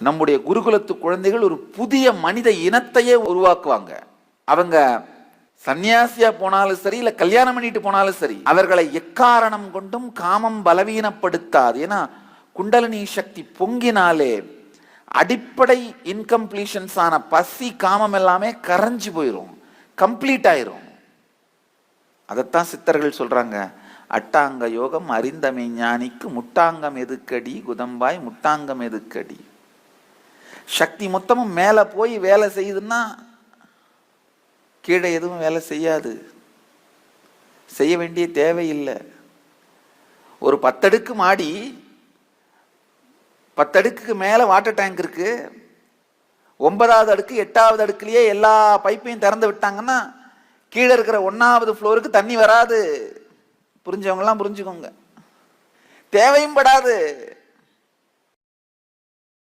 நம்முடைய குருகுலத்து குழந்தைகள் ஒரு புதிய மனித இனத்தையே உருவாக்குவாங்க. அவங்க சன்னியாசியா போனாலும் சரி, இல்ல கல்யாணம் பண்ணிட்டு போனாலும் சரி, அவர்களை எக்காரணம் கொண்டும் காமம் பலவீனப்படுத்தாது. ஏன்னா குண்டலினி சக்தி பொங்கினாலே அடிப்படை இன்கம்ப்ளீஷன்ஸ் ஆன பசி, காமம் எல்லாமே கரைஞ்சு போயிடும், கம்ப்ளீட் ஆயிரும். அதைத்தான் சித்தர்கள் சொல்றாங்க, அட்டாங்க யோகம் அறிந்தமை ஞானிக்கு முட்டாங்கம் எதுக்கடி குதம்பாய் முட்டாங்கம் எதுக்கடி. சக்தி மொத்தமும் மேல போய் வேலை செய்யுதுன்னா கீழே எதுவும் வேலை செய்யாது, செய்ய வேண்டிய தேவையில்லை. ஒரு 10 அடுக்கு மாடி, 10 அடுக்குக்கு மேல வாட்டர் டேங்க் இருக்கு, 9வது அடுக்கு 8வது அடுக்குலயே எல்லா பைப்பையும் திறந்து விட்டாங்கன்னா கீழே இருக்கிற 1வது ஃப்ளோருக்கு தண்ணி வராது. புரிஞ்சவங்க எல்லாம் புரிஞ்சுக்கோங்க, தேவையும் படாது.